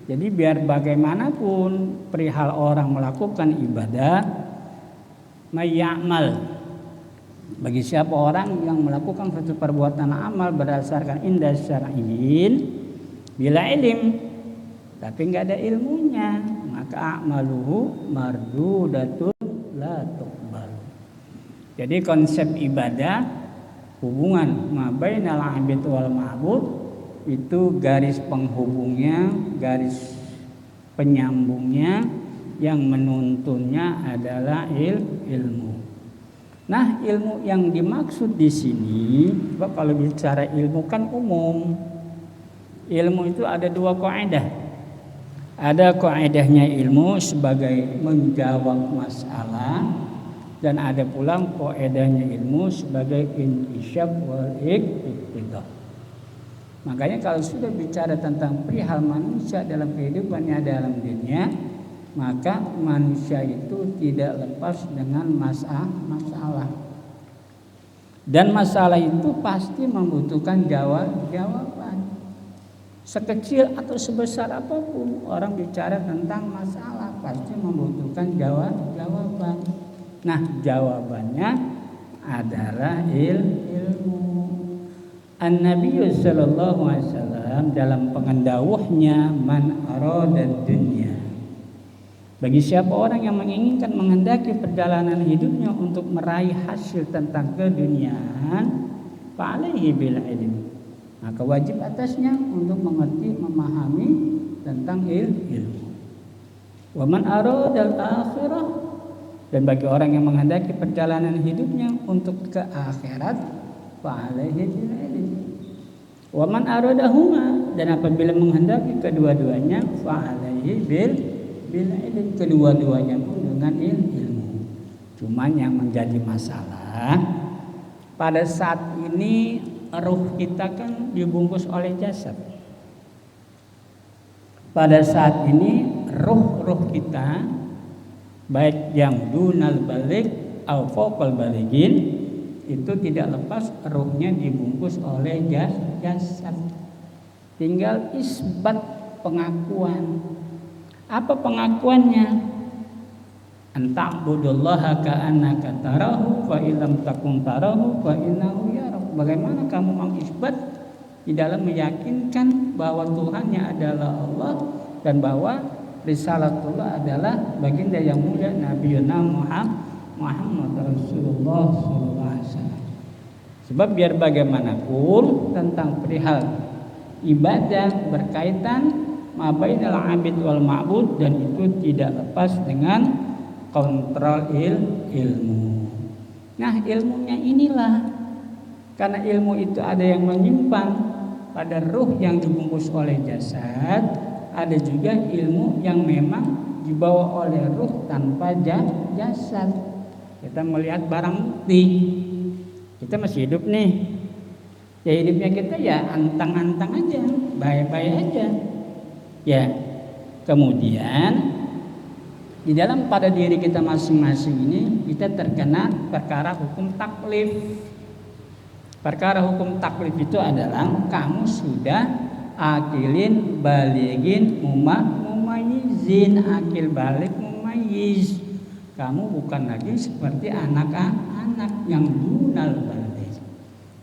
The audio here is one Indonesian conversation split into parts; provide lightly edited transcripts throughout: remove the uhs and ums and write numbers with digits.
Jadi biar bagaimanapun perihal orang melakukan ibadah, mayyamal, bagi siapa orang yang melakukan suatu perbuatan amal berdasarkan indas syar'iyyin bila ilim, tapi nggak ada ilmunya, maka amaluhu mardudatun la tuqbal. Jadi konsep ibadah, hubungan mabainal abid wal ma'bud, itu garis penghubungnya, garis penyambungnya, yang menuntunnya adalah ilmu. Nah, ilmu yang dimaksud di sini, kalau bicara ilmu kan umum. Ilmu itu ada dua kaidah. Ada kaidahnya ilmu sebagai menjawab masalah, dan ada pula kaidahnya ilmu sebagai intisyab wal iqtidah. Makanya kalau sudah bicara tentang perihal manusia dalam kehidupannya dalam dunia, maka manusia itu tidak lepas dengan masalah. Dan masalah itu pasti membutuhkan jawaban. Sekecil atau sebesar apapun orang bicara tentang masalah pasti membutuhkan jawaban. Nah, jawabannya adalah ilmu. An-Nabi sallallahu alaihi wasallam dalam pengendawuhnya, man arada dunya, bagi siapa orang yang menginginkan menghendaki perjalanan hidupnya untuk meraih hasil tentang keduniaan, fa'alaihi bil ilm, maka wajib atasnya untuk mengerti, memahami tentang ilmu. Wa man arada al-akhirah, dan bagi orang yang menghendaki perjalanan hidupnya untuk ke akhirat, fa'alaihi bil ilm. Wa man aradahuma, dan apabila menghendaki kedua-duanya, fa'alaihi bil ilm, kedua-duanya pun dengan ilmu. Cuman yang menjadi masalah pada saat ini, ruh kita kan dibungkus oleh jasad. Pada saat ini ruh kita, baik yang dunal balik atau fokal baligin, itu tidak lepas ruhnya dibungkus oleh jasad. Tinggal isbat, pengakuan. Apa pengakuannya? Anta'budullaha ka'annaka tarahu fa illam takun tarahu fa innahu yarak. Bagaimana kamu mengisbat di dalam meyakinkan bahwa Tuhannya adalah Allah dan bahwa risalatullah adalah baginda yang mulia Nabi Muhammad Rasulullah SAW. Sebab biar bagaimanapun tentang perihal ibadah berkaitan mabainal abid wal ma'bud, dan itu tidak lepas dengan kontrol ilmu. Nah, ilmunya inilah, karena ilmu itu ada yang menyimpan pada ruh yang dibungkus oleh jasad, ada juga ilmu yang memang dibawa oleh ruh tanpa jasad. Kita melihat barang bukti, kita masih hidup nih, ya hidupnya kita ya antang-antang aja, baik-baik aja. Ya, kemudian di dalam pada diri kita masing-masing ini kita terkena perkara hukum taklif. Perkara hukum taklif itu adalah kamu sudah akilin, baligin, mumayyizin, akil balik, mumayyiz. Kamu bukan lagi seperti anak-anak yang dunal balik.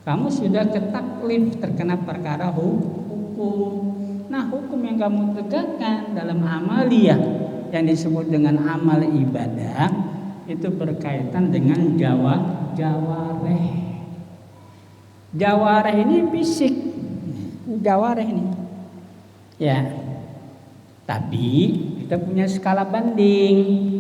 Kamu sudah ketaklif, terkena perkara hukum. Nah, hukum yang kamu tegakkan dalam amaliyah yang disebut dengan amal ibadah itu berkaitan dengan jawareh. Jawareh ini fisik, jawareh ini. Ya. Tapi kita punya skala banding.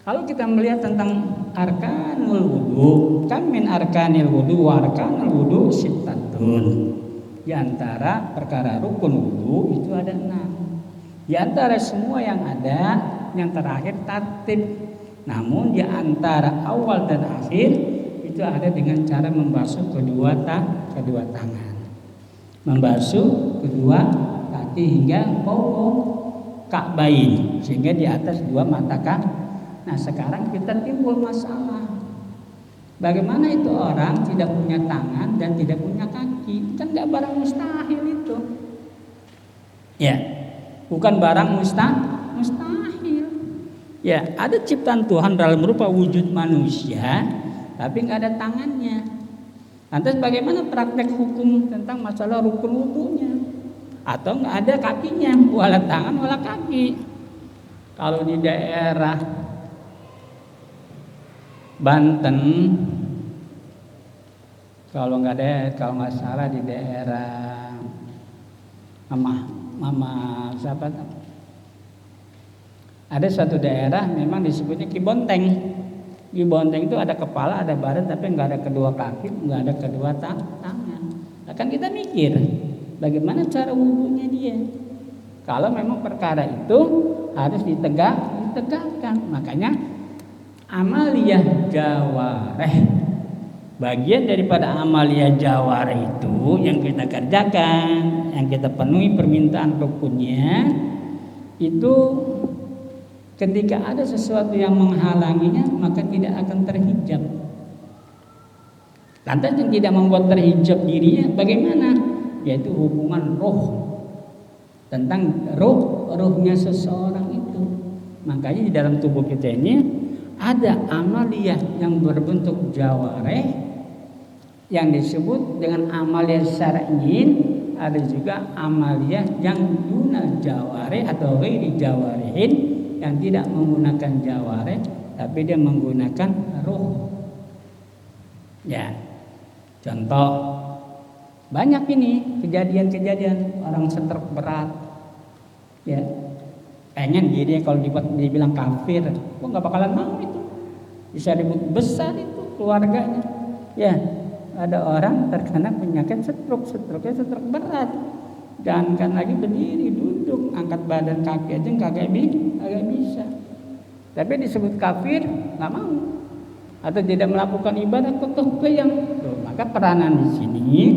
Kalau kita melihat tentang arkanul wudu, kan min arkanil wudu wa arkanul wudu sittatun. Di antara perkara rukun wudu itu ada 6. Di antara semua yang ada, yang terakhir tatib. Namun di antara awal dan akhir itu ada dengan cara membasuh kedua tangan, membasuh kedua kaki hingga ka'bain, sehingga di atas dua mata kaki. Nah, sekarang kita timbul masalah. Bagaimana itu orang tidak punya tangan dan tidak punya kaki? Kan nggak barang mustahil itu. Ya. bukan barang mustahil. Ya, ada ciptaan Tuhan dalam rupa wujud manusia, tapi nggak ada tangannya. Lantas bagaimana praktek hukum tentang masalah rukun wudunya? Atau nggak ada kakinya, wala tangan wala kaki. Kalau di daerah Banten, kalau nggak salah di daerah Mama siapa? Ada suatu daerah memang disebutnya Kibonteng. Kibonteng itu ada kepala, ada badan, tapi nggak ada kedua kaki, nggak ada kedua tangan. Nah, kan kita mikir, bagaimana cara wudhunya dia? Kalau memang perkara itu harus ditegakkan, makanya amaliyah jawareh, bagian daripada amaliyah jawareh itu yang kita kerjakan, yang kita penuhi permintaan rukunnya itu. Ketika ada sesuatu yang menghalanginya, maka tidak akan terhijab. Lantas yang tidak membuat terhijab dirinya bagaimana? Yaitu hubungan roh. Tentang rohnya seseorang itu. Makanya di dalam tubuh kita ini ada amaliyah yang berbentuk jawareh yang disebut dengan amaliyah syar'iyyin, ada juga amaliyah yang dunal jawareh atau ghairi jawarihin, yang tidak menggunakan jawareh tapi dia menggunakan ruh. Ya, contoh banyak ini kejadian-kejadian orang stroke berat. Ya, pengen dia kalau dibilang kafir, kok nggak bakalan mau itu. Bisa ribut besar itu keluarganya. Ya, ada orang terkena penyakit stroke-nya stroke berat. Jangan lagi berdiri, duduk, angkat badan kaki aja kagak bisa. Tapi disebut kafir nggak mau, atau tidak melakukan ibadah kekeh yang. Maka peranan di sini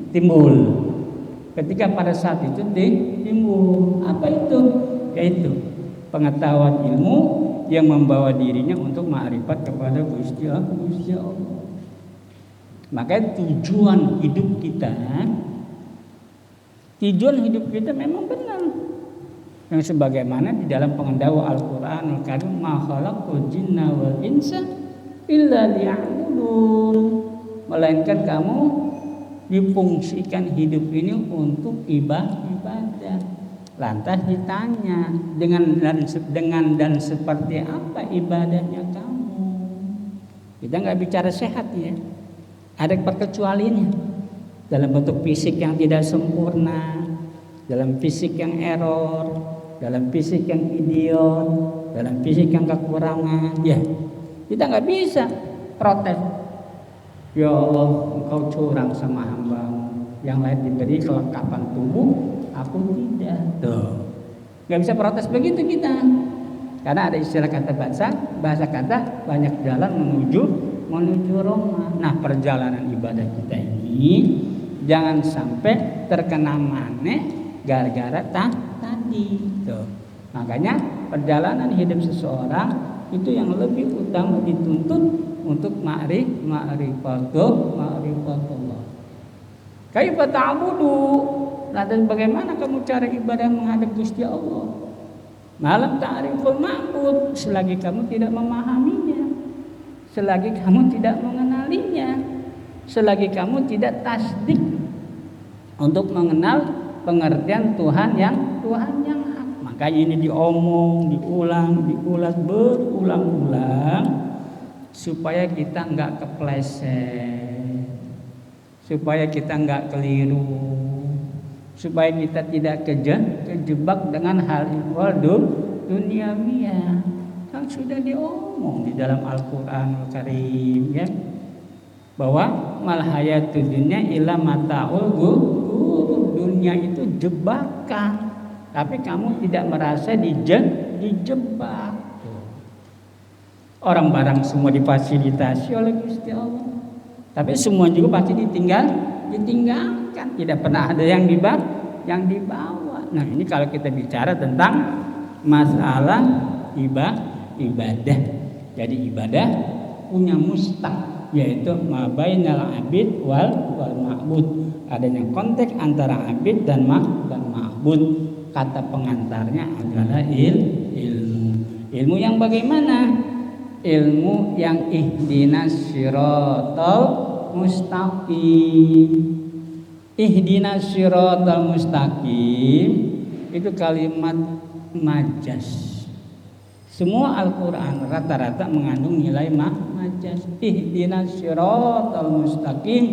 timbul. Ketika pada saat itu timbul apa itu? Yaitu pengetahuan ilmu yang membawa dirinya untuk ma'rifat kepada Gusti Allah. Maka tujuan hidup kita memang benar. Yang sebagaimana di dalam pengendawa Al-Qur'anul Karim, ma khalaqtul jinna wal insa illa liya'budun. Melainkan kamu difungsikan hidup ini untuk ibadah. Lantas ditanya dengan dan seperti apa ibadahnya kamu? Kita nggak bicara sehat ya. Ada perkecualiannya. Dalam bentuk fisik yang tidak sempurna, dalam fisik yang error, dalam fisik yang idiot, dalam fisik yang kekurangan, ya kita nggak bisa protes. Ya Allah, Engkau curang sama hamba-Mu. Yang lain diberi kelengkapan tubuh, aku tidak. Tuh, nggak bisa protes begitu kita, karena ada istilah kata bahasa kata banyak jalan menuju Roma. Nah, perjalanan ibadah kita ini jangan sampai terkena maneh gara-gara tadi. Tuh. Makanya perjalanan hidup seseorang itu yang lebih utama dituntut untuk ma'rifatullah. Kaifa ta'budu? Lantas bagaimana kamu cara ibadah menghadap Gusti Allah? Malam ta'riful ma'bud, selagi kamu tidak memahaminya, selagi kamu tidak mengenalinya, selagi kamu tidak tasdik untuk mengenal pengertian Tuhan yang hak. Makanya ini diulas berulang-ulang supaya kita enggak kepleset, supaya kita enggak keliru, supaya kita tidak kejebak dengan hal ihwal duniawiyah. Kan sudah diomong di dalam Al-Qur'anul Karim ya, bahwa mal hayatud dunya illa mataul ghurur. Dunia itu jebakan, tapi kamu tidak merasa dijebak. Orang barang semua difasilitasi oleh Gusti Allah, tapi semua juga pasti ditinggalkan. Tidak pernah ada yang dibawa. Nah, ini kalau kita bicara tentang masalah ibadah. Jadi ibadah punya mustaq, yaitu mabainal abid wal ma'bud. Adanya konteks antara abid dan ma'bud. kata pengantarnya adalah ilmu. Ilmu yang bagaimana? Ilmu yang ihdinas siratal mustaqim. Ihdinas siratal mustaqim itu kalimat majas. Semua Al-Quran rata-rata mengandung nilai majas. Ihdinas siratal mustaqim,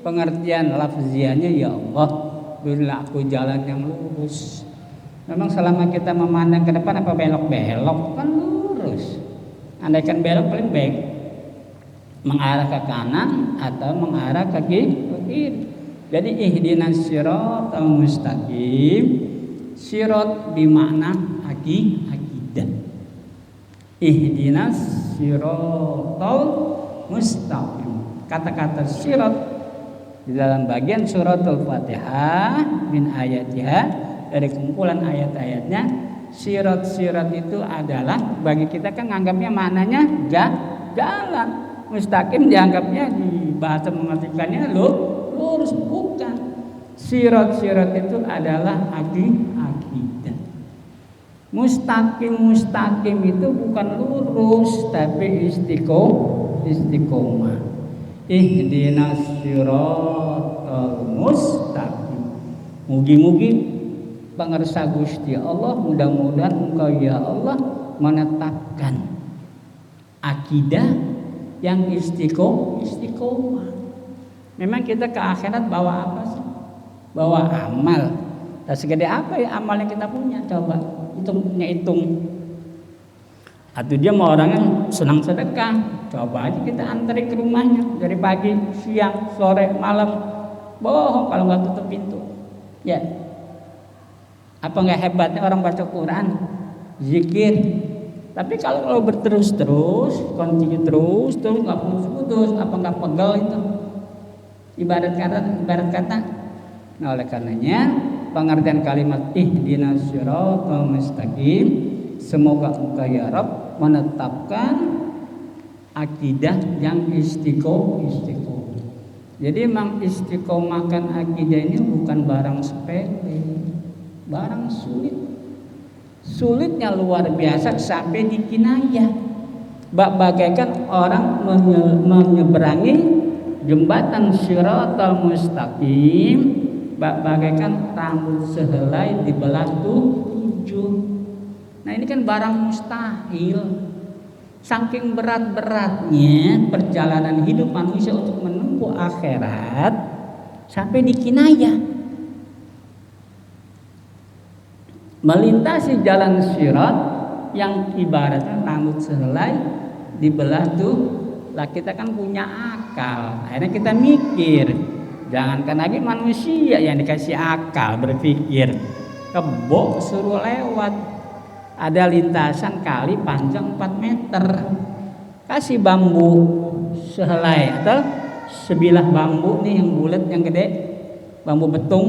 pengertian lafziannya ya Allah, berilah aku jalan yang lurus. Memang selama kita memandang ke depan apa belok-belok, kan lurus. Andaikan belok paling baik mengarah ke kanan atau mengarah ke kiri. Jadi ihdinas siratal mustaqim, sirat bermakna akidah. Ihdinas siratal mustaqim. Kata-kata sirat di dalam bagian suratul Fatihah min ayatiha, dari kumpulan ayat-ayatnya. Sirat-sirat itu adalah bagi kita kan nganggapnya maknanya jalan. Mustaqim dianggapnya di bahasa mengartikannya lurus, bukan. Sirat-sirat itu adalah akidah. Mustaqim itu bukan lurus tapi istiqomah. Ihdinas siratal mustaqim. Mugi-mugi pangersa Gusti Allah, mudah-mudahan Engkau ya Allah menetapkan akidah yang istiqomah. Memang kita ke akhirat bawa apa sih? Bawa amal. Dan segede apa ya amal yang kita punya? Coba hitung. Atau dia mau orang yang senang sedekah, coba aja kita antri ke rumahnya dari pagi, siang, sore, malam. Bohong kalau nggak tutup pintu. Ya. Apa nggak hebatnya orang baca Quran, zikir? Tapi kalau berterus-terus, continue terus nggak putus-putus, apa nggak pegel itu? Ibarat kata. Nah, oleh karenanya pengertian kalimat ihdinas siratal mustaqim, semoga Engkau ya Rabb menetapkan akidah yang istiqomah. Jadi memang istiqomahkan akidah ini bukan barang sepele, barang sulit. Sulitnya luar biasa sampai dikinayah. Bagaikan orang menyeberangi jembatan siratal mustaqim, bagaikan rambut sehelai dibelah 7. Nah ini kan barang mustahil. Saking berat-beratnya perjalanan hidup manusia untuk menempuh akhirat sampai dikinayah. Melintasi jalan sirat yang ibaratnya rambut sehelai dibelah tuh. Lah kita kan punya akal, akhirnya kita mikir. Jangankan lagi manusia yang dikasih akal berpikir, kebo suruh lewat, ada lintasan kali panjang 4 meter, kasih bambu sehelai atau sebilah bambu nih yang bulat yang gede, bambu betung,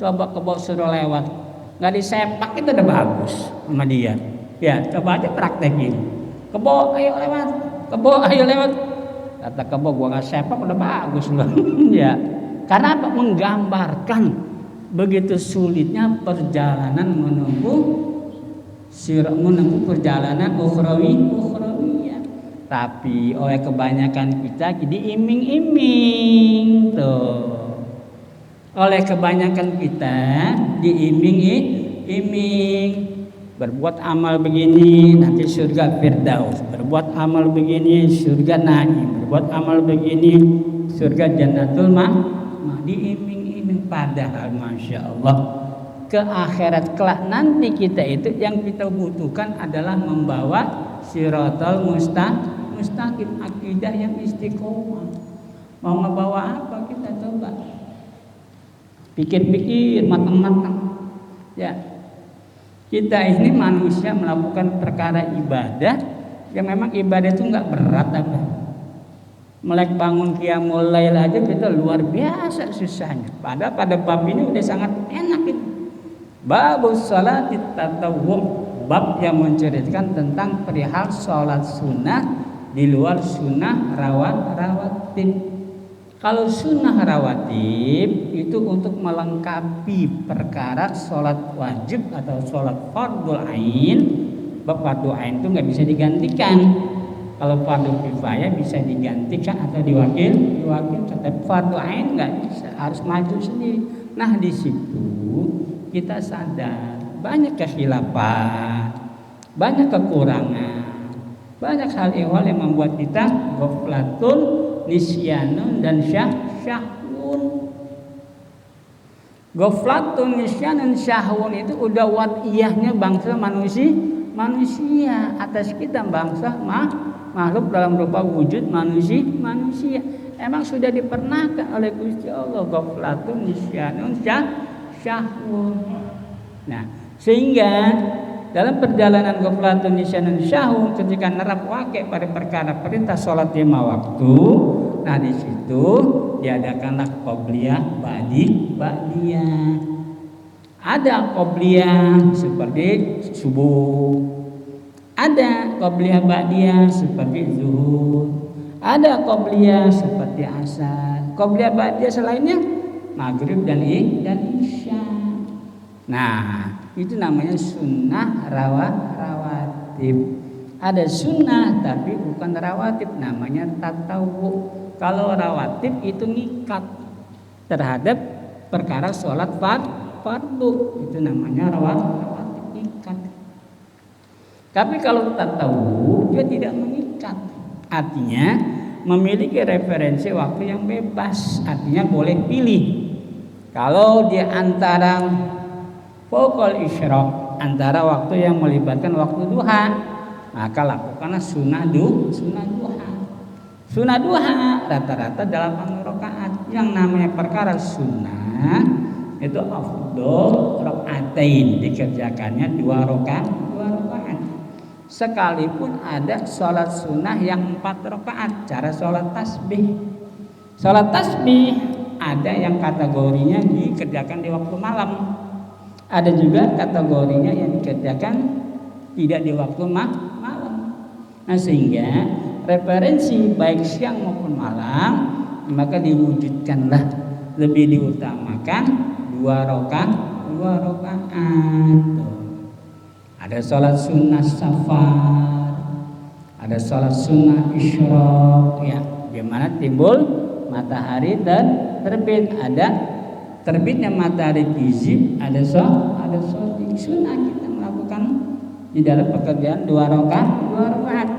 coba kebo suruh lewat, nggak disepak itu udah bagus sama dia. Ya coba aja praktekin, kebo ayo lewat. Kebo ayo lewat, kata kebo gua nggak sepak udah bagus loh. Ya karena apa? Menggambarkan begitu sulitnya perjalanan menempuh perjalanan ukhrawiyah. Tapi oleh kebanyakan kita diiming-iming tuh. Oleh kebanyakan kita diiming-iming. Berbuat amal begini nanti surga Firdaus, berbuat amal begini surga Naim, berbuat amal begini surga Jannatul Ma'wa, diiming-iming. Padahal Masya Allah ke akhirat kelak nanti kita itu yang kita butuhkan adalah membawa siratal mustaqim, akidah yang istiqomah. Mau ngebawa apa kita coba? Pikir-pikir matang-matang. Ya. Kita ini manusia melakukan perkara ibadah yang memang ibadah itu nggak berat apa. Melek bangun qiyamul lail aja kita luar biasa susahnya. Padahal pada bab ini udah sangat enak itu. Babus sholati tatawwu, bab yang menceritakan tentang perihal sholat sunnah di luar sunnah rawatib. Kalau sunnah rawatib itu untuk melengkapi perkara sholat wajib atau sholat fardhu ain. Fardhu ain itu nggak bisa digantikan. Kalau fardhu kifayah bisa digantikan atau diwakilkan, tapi fardhu ain nggak bisa, harus maju sendiri. Nah di situ kita sadar banyak kekhilafan, banyak kekurangan, banyak hal-hal yang membuat kita ghaflatun, nisyanun dan syahwun. Ghaflatun, nisyanun, syahwun itu udah wadiyahnya bangsa manusia atas kita bangsa makhluk dalam rupa wujud manusia. Emang sudah dipernahkan oleh Gusti Allah ghaflatun, nisyanun, syahwun. Nah, sehingga dalam perjalanan ghaflatun, nisyanun, syahwun ketika nerap wakil pada perkara perintah sholat 5 waktu, nah di situ diadakanlah qobliyah, ba'diyah. Ada qobliyah seperti subuh, ada qobliyah ba'diyah seperti zuhur, ada qobliyah seperti asar. Qobliyah ba'diyah selainnya maghrib dan isya. Nah, itu namanya sunnah rawatib. Ada sunnah tapi bukan rawatib, namanya tatawwu. Kalau rawatib itu ngikat terhadap perkara sholat fardu, itu namanya rawatib ngikat. Tapi kalau tatawwu dia tidak mengikat, artinya memiliki referensi waktu yang bebas, artinya boleh pilih. Kalau di antara fawqal isyraq, antara waktu yang melibatkan waktu duha, maka lakukanlah sunnah duha. Sunnah duha rata-rata 8 rakaat. Yang namanya perkara sunnah itu afdol rakaatain, dikerjakannya 2 rakaat. Sekalipun ada sholat sunnah yang 4 rakaat, cara sholat tasbih. Sholat tasbih ada yang kategorinya dikerjakan di waktu malam, ada juga kategorinya yang dikerjakan tidak di waktu malam. Nah sehingga referensi baik siang maupun malam maka diwujudkanlah, lebih diutamakan 2 rakaat. Ada sholat sunnah safar, ada sholat sunnah isyraq, ya, di mana timbul matahari dan terbit. Ada terbitnya matahari kizib, ada sholat sunnah kita melakukan di dalam pekerjaan 2 rakaat.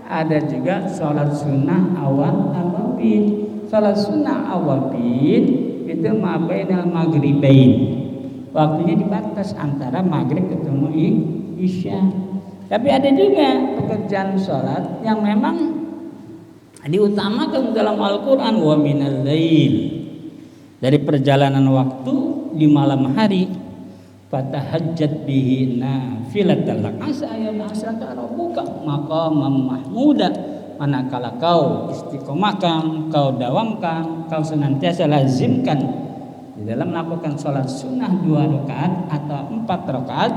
Ada juga sholat sunnah awabin. Sholat sunnah awabin itu mabainal maghribain, waktunya dibatas antara maghrib ketemu isya. Tapi ada juga pekerjaan sholat yang memang diutamakan dalam Al-Quran, wa minal lail, dari perjalanan waktu di malam hari, fatahajjat bihi nafilatan lak asa yab'asaka rabbuka maqaman mahmuda. Manakala kau istiqomahkan, kau dawamkan, kau senantiasa lazimkan di dalam melakukan sholat sunnah 2 rakaat atau 4 rakaat,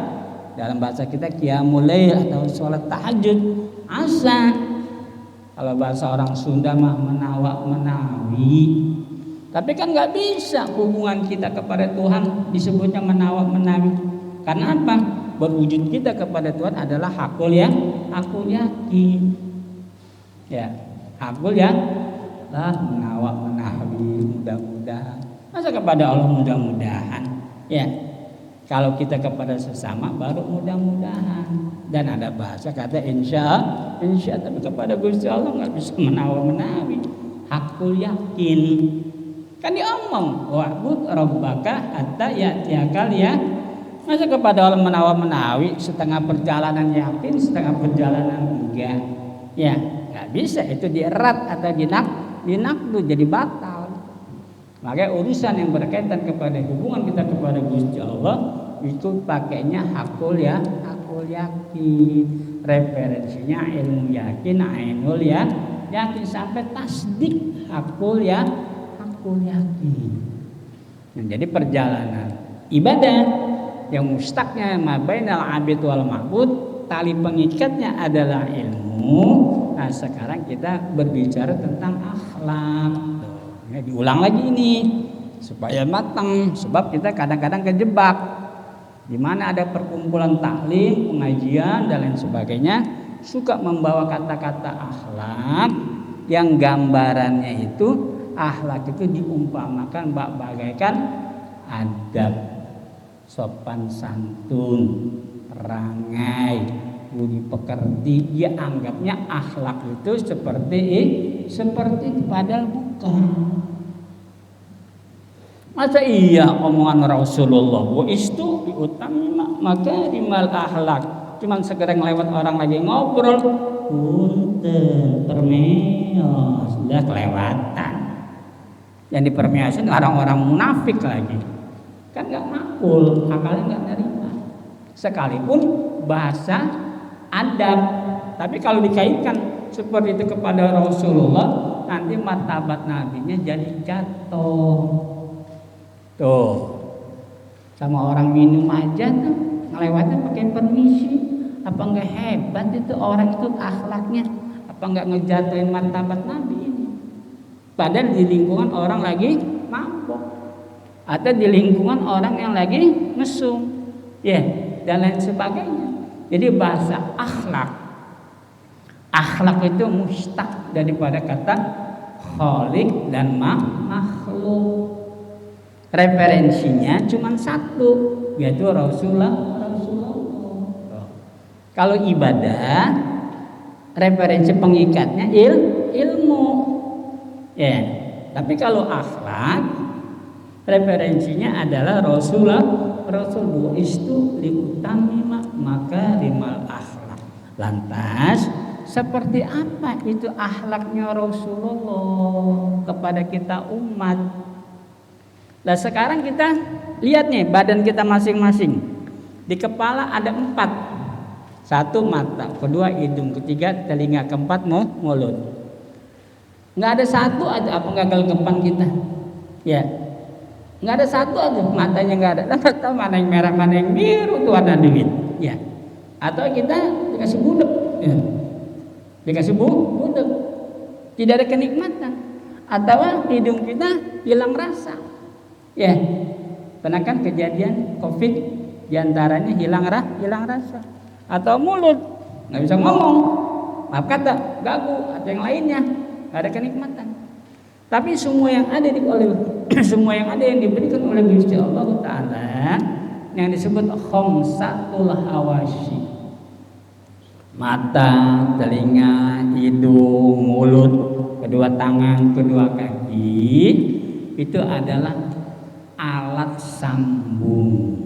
dalam bahasa kita qiyamul lail atau sholat tahajud, asa. Kalau bahasa orang Sunda mah menawi. Tapi kan nggak bisa hubungan kita kepada Tuhan disebutnya menawi. Karena apa? Berwujud kita kepada Tuhan adalah hakul yakin. Ya, hakul ya lah menawi mudah-mudahan. Masa kepada Allah mudah-mudahan? Ya. Kalau kita kepada sesama baru mudah-mudahan. Dan ada bahasa kata insya, tapi kepada Gusti Allah nggak bisa menawi. Hakul yakin. Kan diomong wa'bud rabbaka hatta ya'tiyakal ya. Masa kepada Allah menawi, setengah perjalanan yakin, setengah perjalanan enggak. Ya, nggak bisa, itu dierat atau dinakdu jadi batal. Maka urusan yang berkaitan kepada hubungan kita kepada Gusti Allah itu pakainya hakul yakin. Referensinya ilmu yakin, ainul yakin sampai tasdik hakul yakin. Jadi perjalanan ibadah yang mustaqnya mabainal abid wal ma'bud, tali pengikatnya adalah ilmu. Nah sekarang kita berbicara tentang akhlak. Ya, diulang lagi ini supaya matang, sebab kita kadang-kadang kejebak di mana ada perkumpulan taklim, pengajian dan lain sebagainya, suka membawa kata-kata akhlak yang gambarannya itu akhlak itu diumpamakan bagaikan adab, sopan santun, perangai, budi pekerti. Dia anggapnya akhlak itu seperti padahal bukan. Masa iya omongan Rasulullah wa istu biutamma makarimal akhlak, cuman segera ngelewat orang lagi ngobrol, punten permeos, udah kelewatan. Yang dipermeosin orang-orang munafik lagi, kan nggak makul, akalnya nggak nerima. Sekalipun bahasa adab, tapi kalau dikaitkan seperti itu kepada Rasulullah, nanti martabat nabinya jadi jatuh. Tuh, sama orang minum aja tuh ngelewatnya pakai permisi, apa enggak hebat itu orang itu akhlaknya, apa enggak ngejatuhin martabat nabi ini? Padahal di lingkungan orang lagi mabok, atau di lingkungan orang yang lagi mesum, ya, dan lain sebagainya. Jadi bahasa akhlak itu mustaq daripada kata khaliq dan makhluk. Referensinya cuma satu, yaitu Rasulullah. Kalau ibadah, referensi pengikatnya ilmu, ya. Tapi kalau akhlak, referensinya adalah Rasulullah itu liutamima makarimal akhlak. Lantas, seperti apa itu akhlaknya Rasulullah kepada kita umat? Nah sekarang kita lihat nih badan kita masing-masing. Di kepala ada 4. 1 mata, kedua hidung, ketiga telinga, keempat mulut. Nggak ada satu aja apa nggak gelagapan kita, ya. Nggak ada satu aja matanya nggak ada. Nggak tahu mana yang merah mana yang biru tuh warna duit, ya. Atau kita dikasih budek, ya. Dikasih budek, tidak ada kenikmatan. Atau hidung kita hilang rasa. Ya, pernah kan kejadian COVID diantaranya hilang rasa, atau mulut nggak bisa ngomong, maaf kata, gagu, atau yang lainnya nggak ada kenikmatan. Tapi semua yang ada semua yang ada yang diberikan oleh Gusti Allah Taala yang disebut khamsatul hawasi, mata, telinga, hidung, mulut, kedua tangan, kedua kaki, itu adalah alat sambung.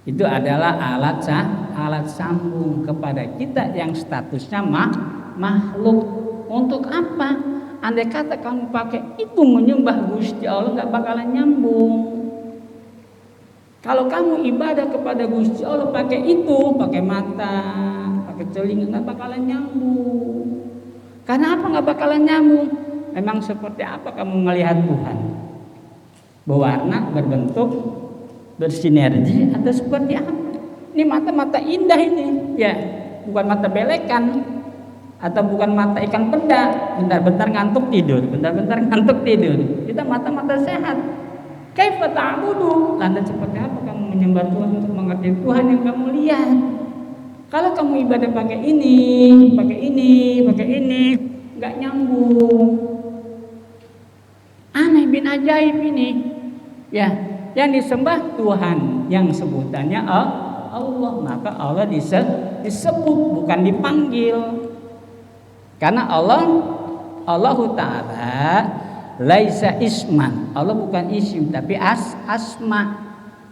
Itu adalah alat sambung kepada kita yang statusnya makhluk. Untuk apa? Andai kata kamu pakai itu menyembah Gusti Allah, nggak bakalan nyambung. Kalau kamu ibadah kepada Gusti Allah pakai itu, pakai mata, pakai telinga, nggak bakalan nyambung. Karena apa nggak bakalan nyambung? Memang seperti apa kamu melihat Tuhan? Berwarna, berbentuk, bersinergi, atau seperti apa? Ini mata-mata indah ini, ya, bukan mata belekan, atau bukan mata ikan peda, bentar-bentar ngantuk tidur, bentar-bentar ngantuk tidur. Kita mata-mata sehat. Kaifa ta'budu? Lantas seperti apa kamu menyembah Tuhan untuk mengerti Tuhan yang kamu lihat? Kalau kamu ibadah pakai ini, nggak nyambung. Aneh bin ajaib ini. Ya, yang disembah Tuhan, yang sebutannya Allah, maka Allah disebut bukan dipanggil. Karena Allah Ta'ala laisa isman. Allah bukan isim tapi asma.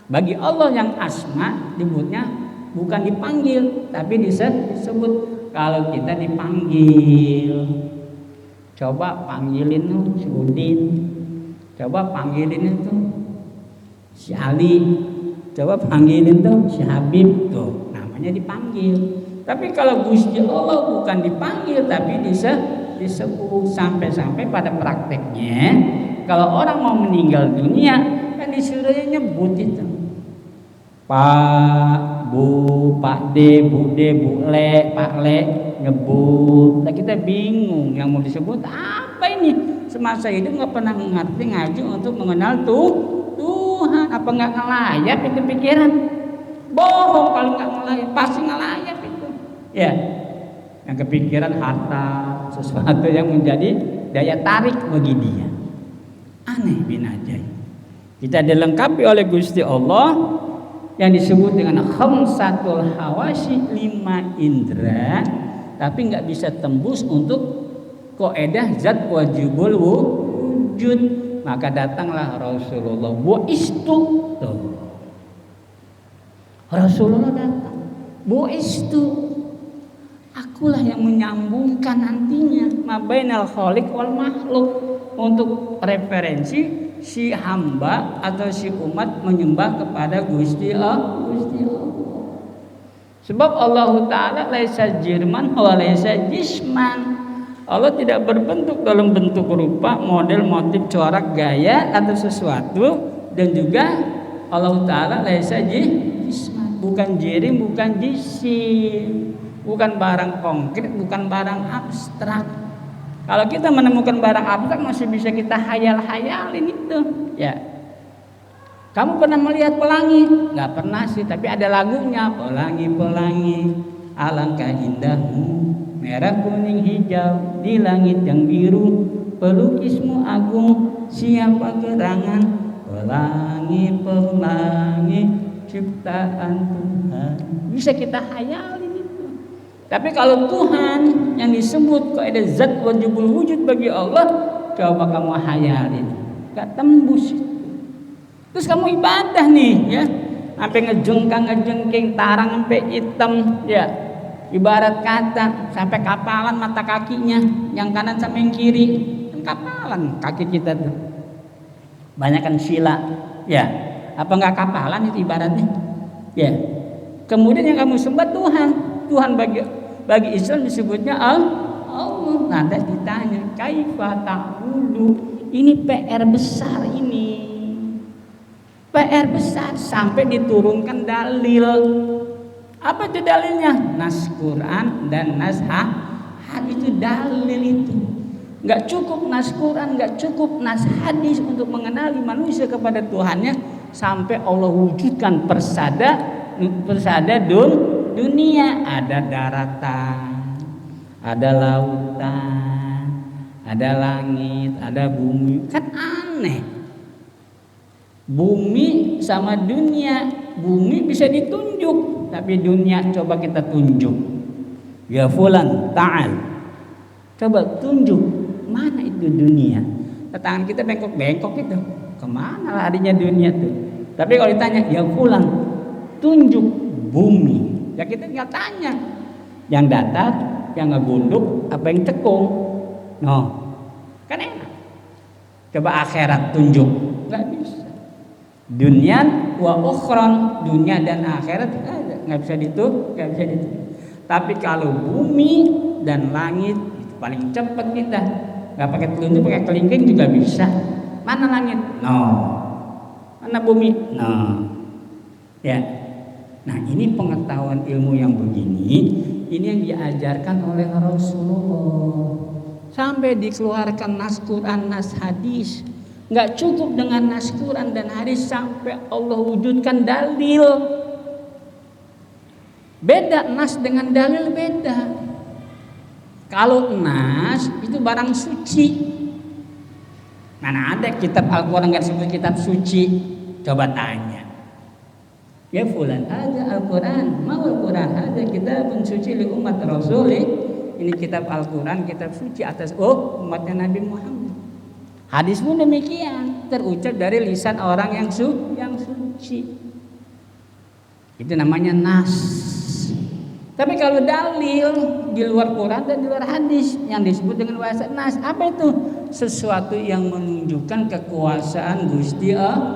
Bagi Allah yang asma disebutnya bukan dipanggil tapi disebut. Kalau kita dipanggil, coba panggilin tuh si Udin, coba panggilin itu si Ali, coba panggilin tuh si Habib, tuh namanya dipanggil. Tapi kalau Gusti Allah bukan dipanggil tapi disebut. Sampai-sampai pada prakteknya kalau orang mau meninggal dunia kan disuruhnya nyebut itu Pak, Bu, Pak D, Bu D, Bu Le, Pak Le, nyebut. Nah kita bingung yang mau disebut apa. Apa ini? Semasa hidup nggak pernah mengerti ngaji untuk mengenal Tuhan. Apa nggak ngelayap itu pikiran? Bohong kalau nggak ngelayap, pasti ngelayap itu. Ya, yang kepikiran harta, sesuatu yang menjadi daya tarik bagi dia. Aneh bin ajaib. Kita dilengkapi oleh Gusti Allah yang disebut dengan khamsatul hawasi, 5 indera, tapi nggak bisa tembus untuk kaidah zat wajibul wujud. Maka datanglah Rasulullah bu'istu. Rasulullah datang, bu'istu, akulah yang menyambungkan nantinya mabainal khaliq wal makhluk, untuk referensi si hamba atau si umat menyembah kepada Gusti Allah. Sebab Allah Ta'ala laisa jirman wa laisa jisman. Allah tidak berbentuk dalam bentuk rupa, model, motif, corak, gaya atau sesuatu, dan juga Allah Ta'ala laisa jisman, bukan jirim, bukan jisim, bukan barang konkret, bukan barang abstrak. Kalau kita menemukan barang abstrak masih bisa kita hayal-hayalin itu, ya. Kamu pernah melihat pelangi? Nggak pernah sih, tapi ada lagunya. Pelangi-pelangi, alangkah indahmu, merah, kuning, hijau, di langit yang biru, pelukismu agung, siapa gerangan? Pelangi-pelangi, ciptaan Tuhan. Bisa kita hayalin. Tapi kalau Tuhan yang disebut kok ada zat wajibul wujud bagi Allah, coba kamu hayalin, gak tembus itu. Terus kamu ibadah nih, ya, sampai ngejengking tarang sampai hitam, ya, ibarat kata sampai kapalan mata kakinya, yang kanan sama yang kiri, kan kapalan kaki kita tuh, banyakan sila, ya, apa nggak kapalan itu ibaratnya, ya. Kemudian yang kamu sembah Tuhan bagi Islam disebutnya Allah. Nanti ditanya, kaifa ta'budu? Ini PR besar ini. PR besar sampai diturunkan dalil. Apa itu dalilnya? Nas Quran dan nas hadis, itu dalil itu. Enggak cukup nas Quran, enggak cukup nas hadis untuk mengenali manusia kepada Tuhannya, sampai Allah wujudkan persada dunia, ada daratan, ada lautan, ada langit, ada bumi. Kan aneh. Bumi sama dunia, bumi bisa ditunjuk, tapi dunia coba kita tunjuk. Ya fulan ta'al, coba tunjuk mana itu dunia. Tangan kita bengkok-bengkok itu, kemana larinya dunia tuh? Tapi kalau ditanya, ya fulan, tunjuk bumi, ya kita tinggal tanya, yang datar, yang ngegunduk, apa yang cekung, no, kan enak. Coba akhirat tunjuk, nggak bisa. Dunia wa ukhron, dunia dan akhirat nggak bisa ditutup. Tapi kalau bumi dan langit itu paling cepat kita, nggak pakai telunjuk, pakai kelingking juga bisa. Mana langit? No. Mana bumi? No. Ya. Nah, ini pengetahuan ilmu yang begini, ini yang diajarkan oleh Rasulullah. Sampai dikeluarkan nas Quran, nas hadis. Nggak cukup dengan nas Quran dan hadis, sampai Allah wujudkan dalil. Beda nas dengan dalil, beda. Kalau nas itu barang suci. Mana ada kitab Al-Quran nggak disebut kitab suci? Coba tanya. Ya fulan, ada Al-Quran, mau Al-Quran, ada kitabun suci li umat Rasulih. Ini kitab Al-Quran, kitab suci atas umatnya Nabi Muhammad. Hadis pun demikian, terucap dari lisan orang yang suci. Itu namanya nas. Tapi kalau dalil di luar Quran dan di luar hadis, yang disebut dengan bahasa nas, apa itu? Sesuatu yang menunjukkan kekuasaan Gusti Allah.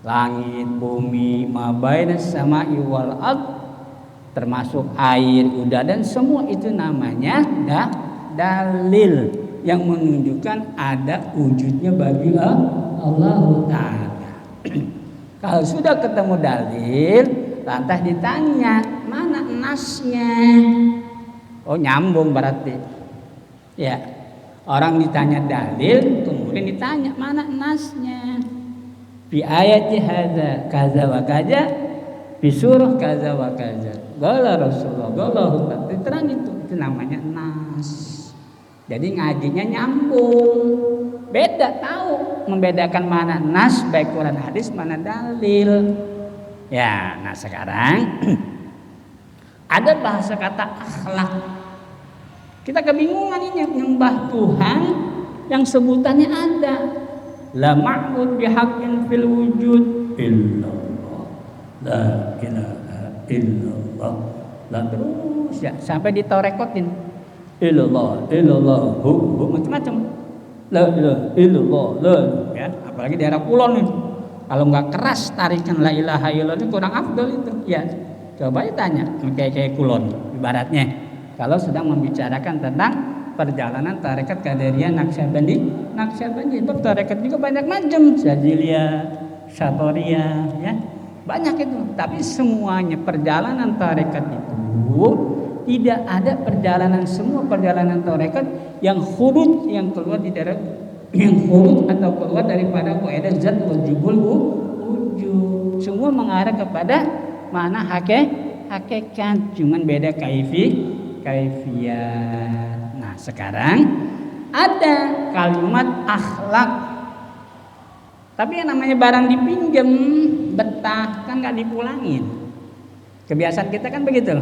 Langit, bumi, mabainas sama'i wal ard, termasuk air, udara, dan semua itu namanya dalil yang menunjukkan ada wujudnya bagi Allah Ta'ala. Kalau sudah ketemu dalil, lantas ditanya, mana nasnya? Oh, nyambung berarti. Ya, orang ditanya dalil, kemudian ditanya mana nasnya. Fi ayati hadza kaza wa kaza, fi surah kaza wa kaza. Qala Rasulullah, qala diterang itu namanya nas. Jadi ngajinya nyambung. Beda, tahu membedakan mana nas baik Quran hadis, mana dalil. Ya, nah sekarang ada bahasa kata akhlak. Kita kebingungan ini nyembah Tuhan yang sebutannya ada. La ma'bud bihaqqin fil wujud illallah. La ilaha illallah. La terus ya sampai ditorekotin. Illallah, illallah, macam-macam. La ilaha illallah, la ya, apalagi daerah kulon nih. Kalau nggak keras tarikan la ilaha illallah itu kurang afdol itu. Ya. Coba tanya kayak kulon ibaratnya. Kalau sedang membicarakan tentang perjalanan tarekat Qadariyah Naqsyabandi, itu tarekat juga banyak macam, Syadziliyah, Syatoriyah, ya banyak itu. Tapi semuanya perjalanan tarekat itu tidak ada perjalanan, semua perjalanan tarekat yang khurut, yang keluar di daerah yang khurut atau keluar daripada kaidah zat wujubul wujud. Semua mengarah kepada mana hakikat, cuman beda kaifiyat. Nah, sekarang ada kalimat akhlak. Tapi yang namanya barang dipinjam, betah kan nggak dipulangin. Kebiasaan kita kan begitu.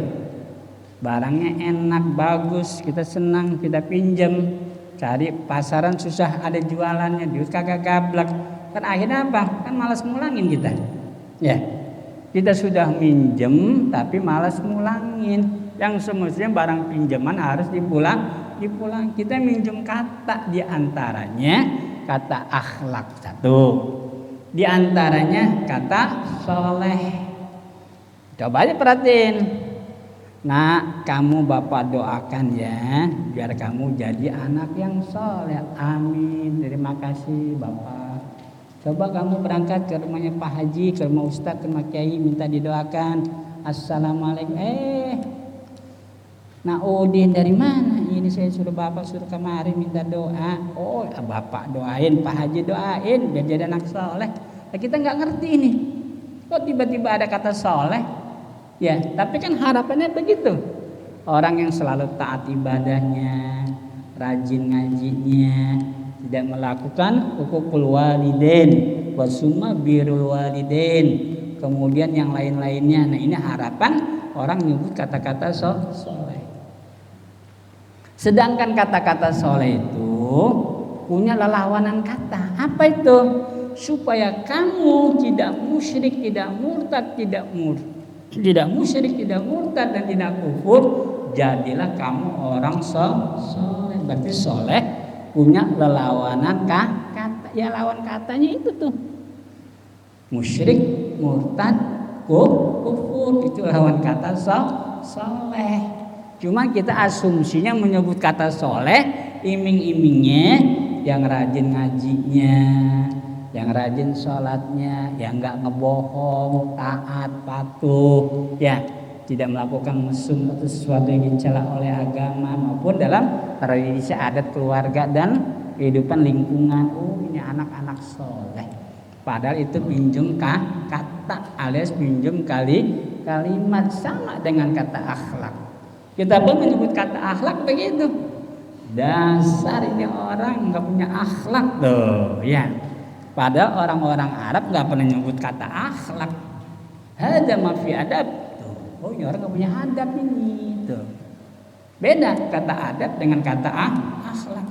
Barangnya enak, bagus, kita senang, kita pinjam. Cari pasaran susah ada jualannya, duit kagak gablak. Kan akhirnya apa? Kan malas ngulangin kita. Ya. Kita sudah minjem tapi malas ngulangin. Yang semestinya barang pinjaman harus dipulang. Kita minjem kata, di antaranya kata akhlak satu, di antaranya kata soleh. Coba aja perhatiin. Nah, kamu bapak doakan ya, biar kamu jadi anak yang soleh. Amin. Terima kasih bapak. Coba kamu berangkat ke rumahnya Pak Haji, ke rumah Ustadz, ke rumah Kiai, minta didoakan. Assalamualaikum. Nah, Udin dari mana? Ini saya suruh bapak suruh kemari minta doa. Oh, bapak doain, Pak Haji doain biar jadi anak soleh. Nah, kita nggak ngerti nih. Kok tiba-tiba ada kata soleh? Ya, tapi kan harapannya begitu. Orang yang selalu taat ibadahnya, rajin ngajinya, tidak melakukan hukukul walidain, wasumma birrul walidain, kemudian yang lain-lainnya. Nah, ini harapan orang nyebut kata-kata soleh. Sedangkan kata-kata soleh itu punya lelawanan kata. Apa itu? Supaya kamu tidak musyrik, tidak murtad, tidak musyrik, tidak murtad dan tidak kufur, jadilah kamu orang soleh. Berarti soleh punya lelawanan kata. Ya, lawan katanya itu tuh musyrik, murtad, kufur, itu lawan kata soleh. Cuma kita asumsinya menyebut kata soleh, iming-imingnya yang rajin ngajinya, yang rajin sholatnya, yang nggak ngebohong, taat, patuh, ya tidak melakukan mesum atau sesuatu yang dicela oleh agama maupun dalam tradisi adat keluarga dan kehidupan lingkungan. Oh, ini anak-anak soleh. Padahal itu pinjam kata alias pinjam kalimat, sama dengan kata akhlak. Kita pun menyebut kata akhlak begitu. Dasar ini orang nggak punya akhlak tuh, ya. Padahal orang-orang Arab nggak pernah nyebut kata akhlak. Ada mafi adab. Tuh. Oh, ini orang nggak punya adab ini. Tuh. Beda kata adab dengan kata akhlak.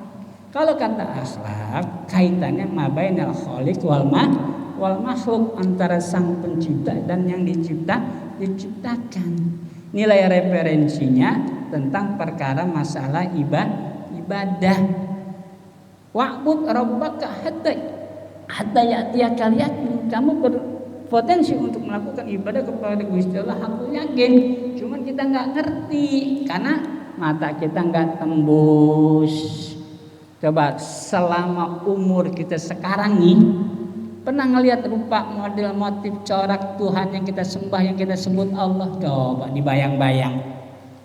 Kalau kata akhlak kaitannya mabainal khaliq wal makhluk, antara sang pencipta dan yang diciptakan. Nilai referensinya tentang perkara masalah ibadah. Wa'bud rabbaka hatta ya'tiyakal yaqin. Kamu berpotensi untuk melakukan ibadah kepada Gusti Allah hakul yakin. Cuman kita nggak ngerti karena mata kita nggak tembus. Coba selama umur kita sekarang nih, pernah ngelihat rupa, model, motif, corak Tuhan yang kita sembah, yang kita sebut Allah? Coba dibayang-bayang.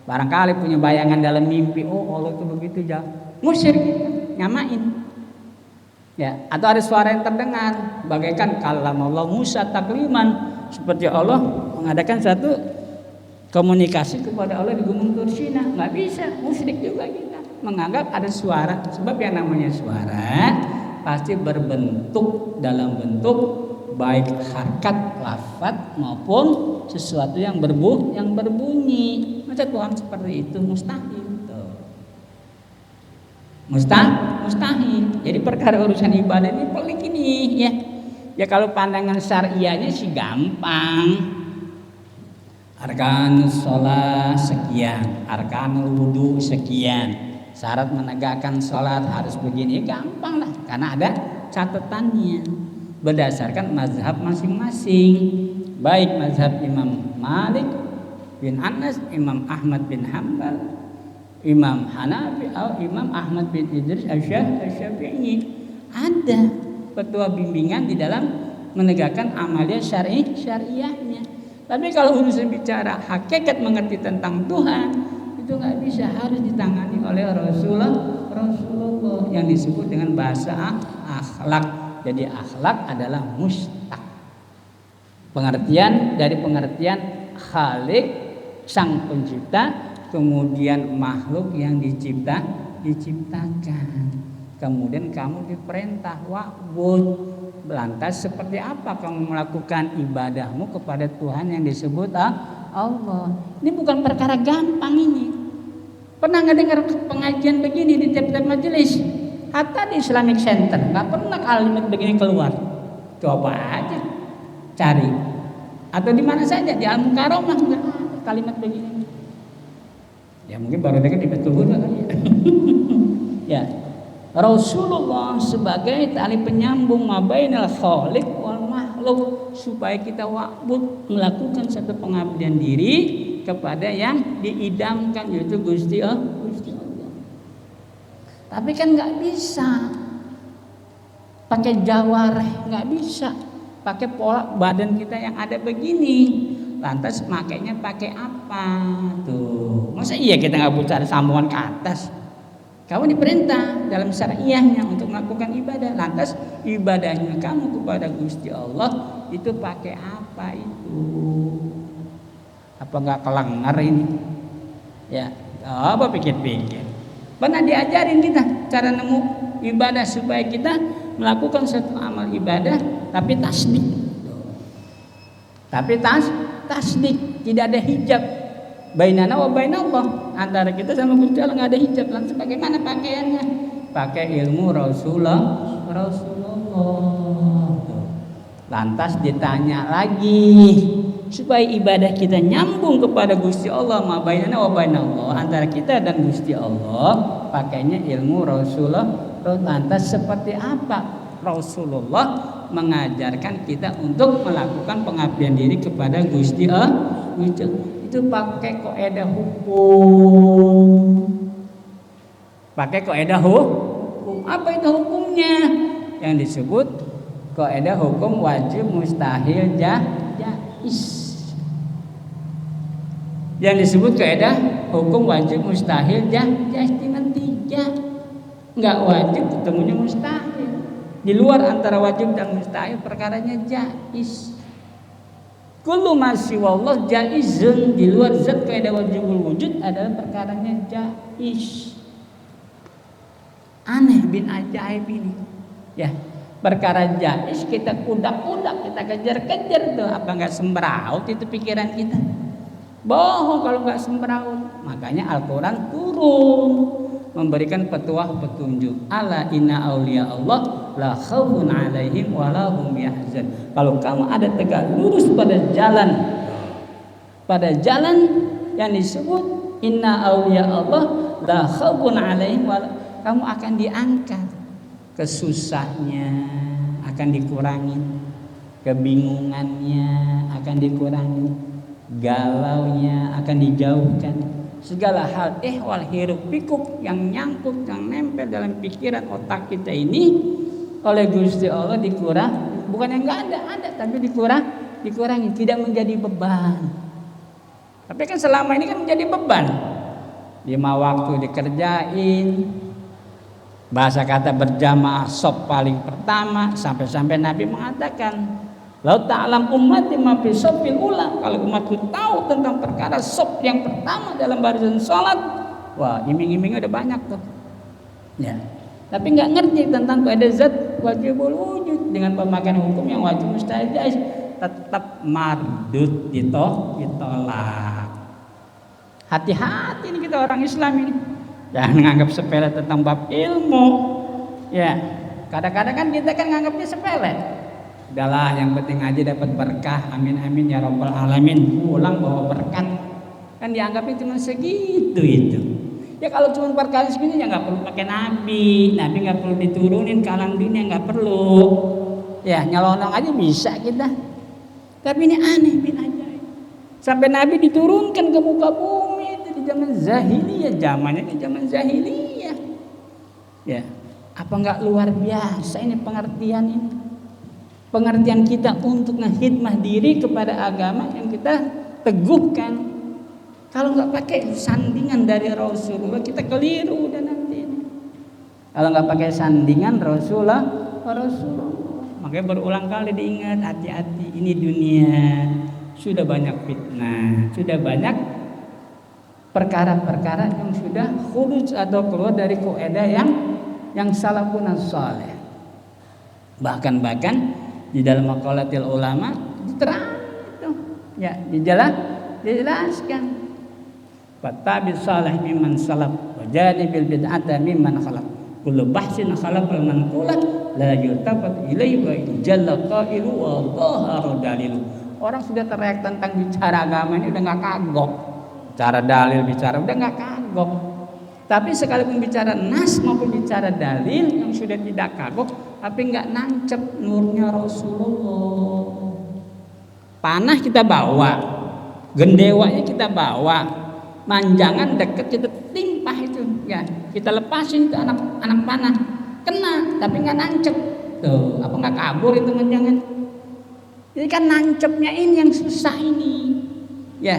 Barangkali punya bayangan dalam mimpi, oh Allah itu begitu ya. Musyrik kita, nyamain. Ya, atau ada suara yang terdengar bagaikan kalamullah Musa takliman, seperti Allah mengadakan satu komunikasi kepada Allah di Gunung Tursina. Nggak bisa, musyrik juga kita menganggap ada suara. Sebab yang namanya suara pasti berbentuk dalam bentuk baik harkat lafaz maupun sesuatu yang berbunyi. Masa Tuhan seperti itu? Mustahil. Mustahil. Jadi perkara urusan ibadah ini pelik ini ya. Ya kalau pandangan syariahnya sih gampang. Arkanus sholat sekian, arkanul wudu sekian, syarat menegakkan sholat harus begini, gampang lah. Karena ada catatannya berdasarkan mazhab masing-masing. Baik mazhab Imam Malik bin Anas, Imam Ahmad bin Hanbal, Imam Hanafi atau Imam Ahmad bin Idris Asy-Syafi'i, ada petua bimbingan di dalam menegakkan amalia syariahnya. Tapi kalau urusan bicara hakikat mengerti tentang Tuhan, itu nggak bisa, harus ditangani oleh Rasulullah yang disebut dengan bahasa akhlak. Jadi akhlak adalah mustaq. Pengertian dari pengertian Khalik sang pencipta, kemudian makhluk yang diciptakan. Kemudian kamu diperintah wa'bud. Lantas seperti apa kamu melakukan ibadahmu kepada Tuhan yang disebut Allah? Ini bukan perkara gampang ini. Pernah nggak dengar pengajian begini di tiap-tiap majelis? Hatta di Islamic Center nggak pernah kalimat begini keluar. Coba aja cari. Atau di mana saja di Al-Mukarramah nggak ada kalimat begini. Ya mungkin baru dengar di Betul Huda kali ya. Ya, Rasulullah sebagai tali penyambung mabainal khaliq wal makhluk, supaya kita wa'bud, melakukan satu pengabdian diri kepada yang diidamkan, yaitu Gusti Allah. Tapi kan nggak bisa pakai jawareh, nggak bisa pakai pola badan kita yang ada begini. Lantas makainya pakai apa tuh? Masa iya kita nggak bicara sambungan ke atas? Kamu diperintah dalam syariahnya untuk melakukan ibadah. Lantas ibadahnya kamu kepada Gusti Allah itu pakai apa itu? Apa nggak kelengar ini? Ya, apa pikir-pikir? Pernah diajarin kita cara nemu ibadah supaya kita melakukan satu amal ibadah tapi tasdik. Tapi tasdik, tidak ada hijab bainana wa bainallah, antara kita sama Gusti Allah nggak ada hijab. Lantas bagaimana pakaiannya? Pakai ilmu Rasulullah. Lantas ditanya lagi, supaya ibadah kita nyambung kepada Gusti Allah, ma bainana wa bainallah, antara kita dan Gusti Allah, pakainya ilmu Rasulullah. Lantas seperti apa Rasulullah mengajarkan kita untuk melakukan pengabdian diri kepada Gusti Allah? Itu pakai kaidah hukum. Pakai kaidah hukum. Apa itu hukumnya? Yang disebut kaidah hukum wajib, mustahil, jaiz. Yang disebut kaidah hukum wajib, mustahil, jaiz, cuma 3. Enggak wajib, ketemunya mustahil. Di luar antara wajib dan mustahil perkaranya jaiz. Kullu ma siwallah jaizun, di luar zat kaidah wajibul wujud adalah perkaranya jaiz. Aneh bin ajaib ini. Ya, perkara jaiz kita kudak-kudak, kita kejar-kejar tuh, apa enggak sembraut itu pikiran kita? Bohong kalau enggak sembraut. Makanya Al-Qur'an turun memberikan petunjuk. Ala inna auliya Allah la khaufun alaihim wa la hum yahzan. Kalau kamu ada tegak lurus pada jalan yang disebut inna auliya Allah la khaufun alaihim wa kamu akan diangkat, kesusahnya akan dikurangi, kebingungannya akan dikurangi, galaunya akan dijauhkan. Segala hal ihwal hiruk pikuk yang nyangkut, yang nempel dalam pikiran otak kita ini oleh Gusti Allah dikurang. Bukan yang nggak ada, tapi dikurangi, tidak menjadi beban. Tapi kan selama ini kan menjadi beban. 5 waktu dikerjain, Bahasa kata berjamaah sop paling pertama, sampai-sampai Nabi mengatakan, "Lau ta'lam ummati ma fi sofil ula." Kalau umatku tahu tentang perkara sop yang pertama dalam barisan salat, wah, iming-imingnya udah banyak tuh. Ya. Tapi nggak ngerti tentang ada zat wajibul wujud dengan pemakaian hukum yang wajib mustahil jaiz, tetap mardud ditolak. Hati-hati nih kita orang Islam ini. Jangan nganggap sepele tentang bab ilmu. Ya, kadang-kadang kan kita kan nganggapnya sepele. Udahlah, yang penting aja dapat berkah. Amin amin ya rabbal alamin. Pulang bawa berkat. Kan dianggapnya cuma segitu itu. Ya kalau cuma berkah segini ya nggak perlu pakai nabi. Nabi nggak perlu diturunin ke alam dunia, nggak perlu. Ya nyelonong aja bisa kita. Tapi ini aneh bin ajaib. Sampai nabi diturunkan ke muka bumi itu di zaman zahiliyah, zamannya di zaman zahiliyah. Ya, apa nggak luar biasa ini pengertian ini? Pengertian kita untuk ngehidmah diri kepada agama yang kita teguhkan. Kalau nggak pakai sandingan dari Rasulullah kita keliru dan nanti ini. Kalau nggak pakai sandingan Rasulullah. Makanya berulang kali diingat, hati-hati, ini dunia sudah banyak fitnah, sudah banyak perkara-perkara yang sudah khuruj atau keluar dari kaidah yang salafun saleh. Bahkan di dalam maqalatil ulama diterang itu, ya dijelaskan. Fattabi salih mimman salaf wajadi bil bid'ata mimman khalaq. Kullu bahsin khalaqal manqulat la yultafat ilaihi wa jalla qailu wa dhahara dalilu. Orang sudah teriak tentang bicara agama ini udah nggak kagok. Cara dalil bicara udah nggak kagok. Tapi sekalipun bicara nas maupun bicara dalil yang sudah tidak kagok, tapi nggak nancep nurnya Rasulullah. Panah kita bawa, gendewanya kita bawa, manjangan deket kita timpah itu, ya kita lepasin itu anak panah, kena tapi nggak nancep. Tuh, apa nggak kabur itu manjangan? Ini kan nancepnya ini yang susah ini, ya.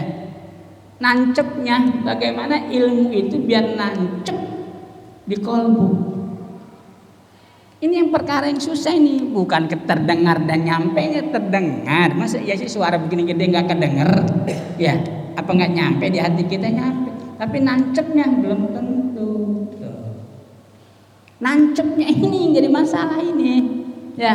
Nancepnya bagaimana ilmu itu biar nancep di kolbu. Ini yang perkara yang susah ini, bukan terdengar dan nyampe nya terdengar. Masa ya sih suara begini gede nggak kedenger? Ya, apa nggak nyampe di hati kita nyampe? Tapi nancepnya belum tentu. Nancepnya ini yang jadi masalah ini. Ya,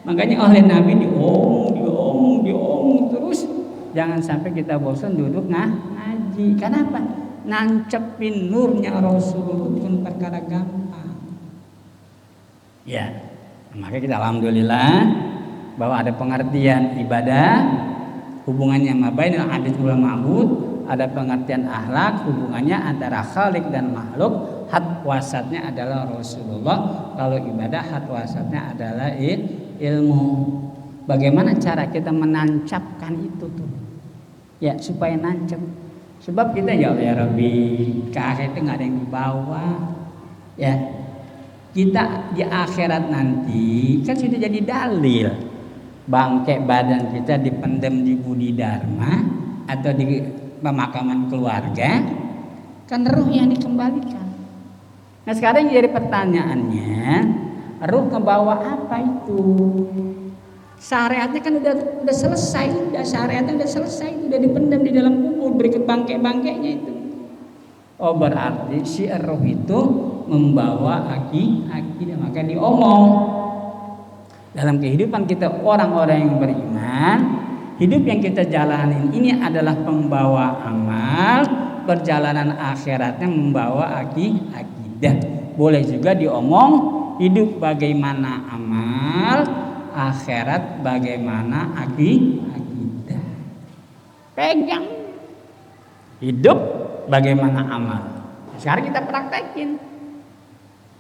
makanya oleh Nabi diomong terus. Jangan sampai kita bosan duduk ngaji. Kenapa? Nancepin nurnya Rasulullah bukan perkara gampang. Ya, makanya kita alhamdulillah bahwa ada pengertian ibadah hubungannya mabainal abid wal ma'bud, ada pengertian akhlak hubungannya antara khalik dan makhluk, had wasatnya adalah Rasulullah. Kalau ibadah had wasatnya adalah ilmu. Bagaimana cara kita menancapkan itu tuh? Ya supaya nancep. Sebab kita ya Rabbi, ke akhirat itu nggak ada yang dibawa. Ya, kita di akhirat nanti kan sudah jadi dalil. Bangkai badan kita dipendam di Budi Dharma atau di pemakaman keluarga, kan ruh yang dikembalikan. Nah sekarang jadi pertanyaannya, ruh ke bawah apa itu? Syariatnya kan udah selesai, syariatnya udah selesai, udah dipendam di dalam kubur berikut bangkai-bangkainya itu. Oh berarti si roh itu membawa akidah, maka diomong dalam kehidupan kita orang-orang yang beriman, hidup yang kita jalanin ini adalah pembawa amal, perjalanan akhiratnya membawa akidah. Boleh juga diomong hidup bagaimana amal, akhirat bagaimana akidah. Pegang. Hidup bagaimana amal. Sekarang kita praktekin.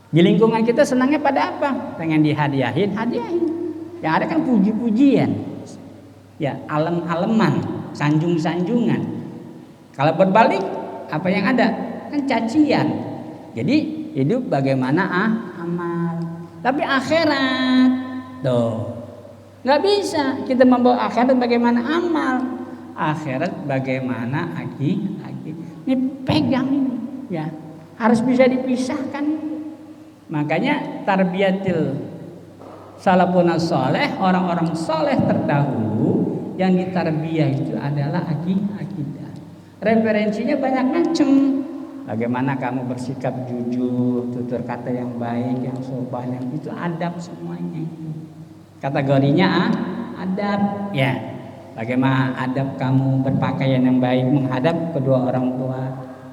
Di lingkungan kita senangnya pada apa? Pengen dihadiahin, hadiahin. Yang ada kan puji-pujian. Ya, alem-aleman, sanjung-sanjungan. Kalau berbalik, apa yang ada? Kan cacian. Jadi hidup bagaimana amal. Tapi akhirat tuh nggak bisa kita membawa akhirat bagaimana amal, akhirat bagaimana akidah. Ini pegang ini, ya harus bisa dipisahkan. Makanya tarbiyatil salafun saleh, orang-orang soleh terdahulu yang ditarbiyah itu adalah akidah. Referensinya banyak macam. Bagaimana kamu bersikap jujur, tutur kata yang baik, yang sopan, yang itu adab semuanya. Kategorinya adab, ya. Bagaimana adab kamu berpakaian yang baik menghadap kedua orang tua,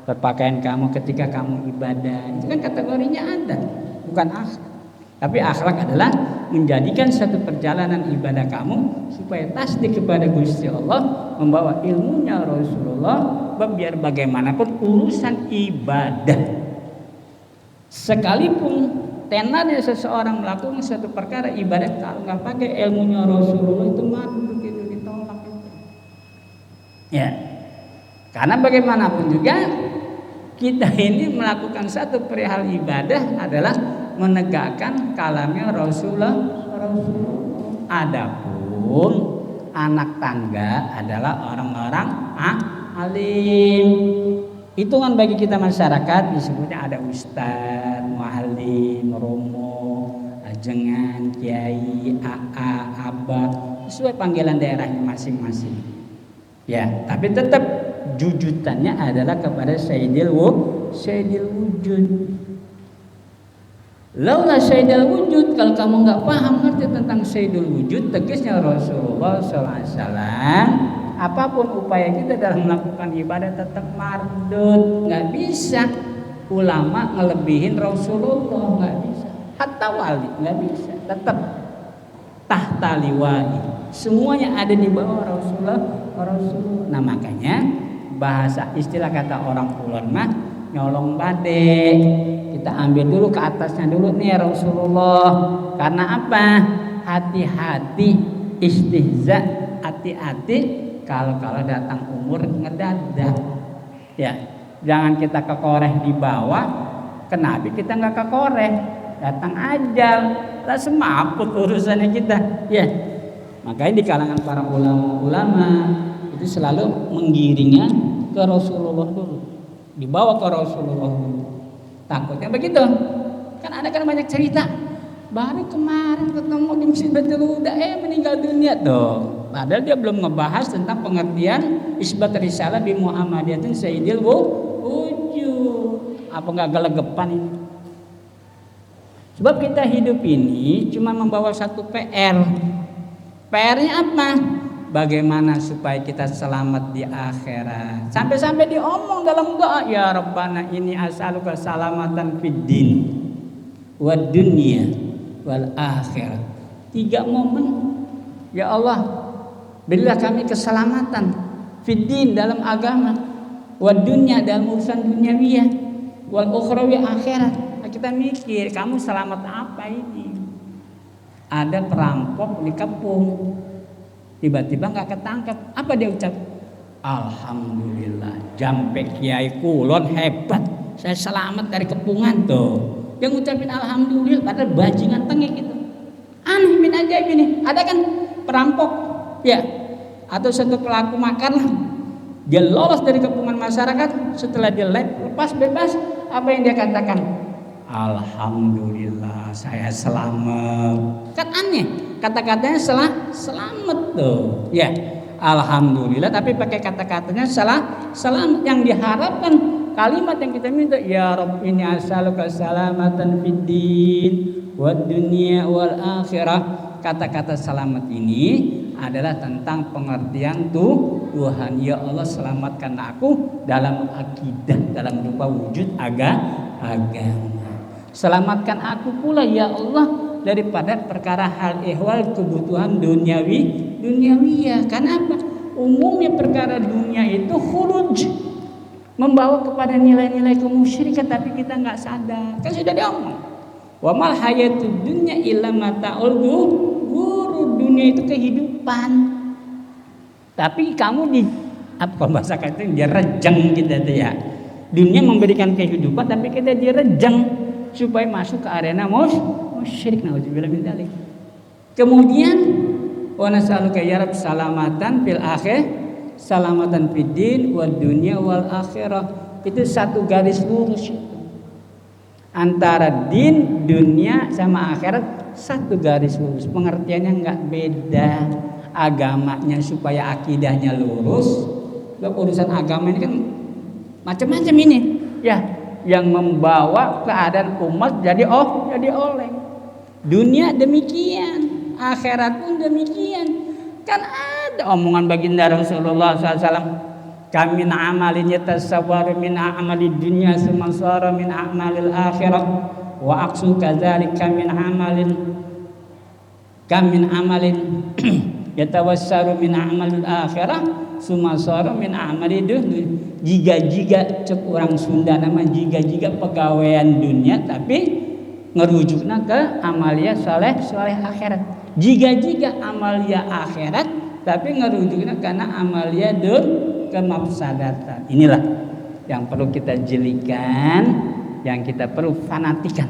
berpakaian kamu ketika kamu ibadah, itu kan kategorinya adab, bukan akhlak. Tapi akhlak adalah menjadikan satu perjalanan ibadah kamu supaya tasdik kepada Gusti Allah, membawa ilmunya Rasulullah. Biar bagaimanapun urusan ibadah, sekalipun tenarnya seseorang melakukan satu perkara ibadah, kalau nggak pakai ilmunya Rasulullah itu mardut, itu ditolak itu. Ya, karena bagaimanapun juga kita ini melakukan satu perihal ibadah adalah menegakkan kalamnya Rasulullah. Adapun anak tangga adalah orang-orang alim. Hitungan bagi kita masyarakat disebutnya ada ustaz, muallim, romo, ajengan, kiai, abah, sesuai panggilan daerahnya masing-masing. Ya, tapi tetap jujutannya adalah kepada Sayyidil Wujud. Laula Sayyidil Wujud, kalau kamu nggak paham ngerti tentang Sayyidil Wujud, tegasnya Rasulullah SAW, apapun upaya kita dalam melakukan ibadah tetap mardut, nggak bisa. Ulama ngelebihin Rasulullah, nggak bisa. Hatta wali nggak bisa, tetap tahta liwa'i, semuanya ada di bawah Rasulullah. Nah makanya bahasa istilah kata orang kulon mah nyolong badek, kita ambil dulu ke atasnya dulu nih Rasulullah. Karena apa? Hati-hati istihza, hati-hati kalau datang umur ngedadak. Ya, jangan kita kekoreh di bawah, ke Nabi kita nggak kekoreh, datang ajal, lah semaput urusannya kita. Ya, makanya di kalangan para ulama-ulama itu selalu menggiringnya ke Rasulullah dulu, dibawa ke Rasulullah dulu. Takutnya begitu. Kan ada banyak cerita. Baru kemarin ketemu di Musyibatul Huda meninggal dunia tuh. Padahal dia belum ngebahas tentang pengertian isbat risalah bi Muhammadiyatin Sayyidil Wujud. Apa enggak gelegepan ini? Sebab kita hidup ini cuma membawa satu PR. PR-nya apa? Bagaimana supaya kita selamat di akhirat. Sampai-sampai diomong dalam doa, ya Rabbana ini as'aluka salamatan fid din wa dunya wal akhirah. 3 momen. Ya Allah, berilah kami keselamatan fid din dalam agama, wa dunya dalam urusan duniawiyah, wal ukhrawi akhirat. Nah, kita mikir, kamu selamat apa ini? Ada perampok dikepung, tiba-tiba nggak ketangkep, apa dia ucap? Alhamdulillah, jampe kiai kulon hebat, saya selamat dari kepungan tuh. Dia ngucapin alhamdulillah, padahal bajingan tengik gitu. Aneh bin ajaib ini. Ada kan perampok, ya, atau satu pelaku makar, dia lolos dari kepungan masyarakat, setelah dia lepas bebas, apa yang dia katakan? Alhamdulillah, saya selamat. Kan aneh, kata-katanya selamat tuh. Ya, alhamdulillah, tapi pakai kata-katanya selamat. Yang diharapkan kalimat yang kita minta, ya Rabb ini as'aluka salamatan fid din wad dunya wal akhirah. Kata-kata selamat ini adalah tentang pengertian Tuhan. Ya Allah, selamatkan aku dalam akidah, dalam rupa wujud agama. Selamatkan aku pula ya Allah daripada perkara hal ehwal kebutuhan duniawiyah. Karena apa? Umumnya perkara dunia itu khuruj, membawa kepada nilai-nilai kemusyrikan, tapi kita nggak sadar. Kan sudah diomong, wa mal hayatud dunya illa mata'ul ghurur. Dunia itu kehidupan, tapi kamu di apa bahasa kata direjeng gitu ya. Dunia memberikan kehidupan, tapi kita direjeng supaya masuk ke arena musyrik. Nauzubillah min dzalik. Kemudian wa nas'aluka ya Rabb salamatan fil akhirah, salamatan fid din wad dunya wal akhirah. Itu satu garis lurus itu. Antara din, dunia sama akhirat satu garis lurus. Pengertiannya nggak beda. Agamanya supaya akidahnya lurus. Urusan agama ini kan macam-macam ini. Ya, yang membawa keadaan umat jadi oleng. Dunia demikian, akhirat pun demikian. Kan ada omongan baginda Rasulullah SAW. Kamin amalin yatasawwaru min amali dunya summa sara min amalil akhirah wa aqsu kadzalika min amalin yatawassaru min amalil akhirah summa sara min amali dunya. Jiga-jiga cek orang Sunda nama jiga-jiga pegawaian dunia tapi ngerujukna ke amalia soleh akhirat. Jiga-jiga amalia akhirat tapi ngerujukna karena amalia kemafsadatan. Inilah yang perlu kita jelikan, yang kita perlu fanatikan.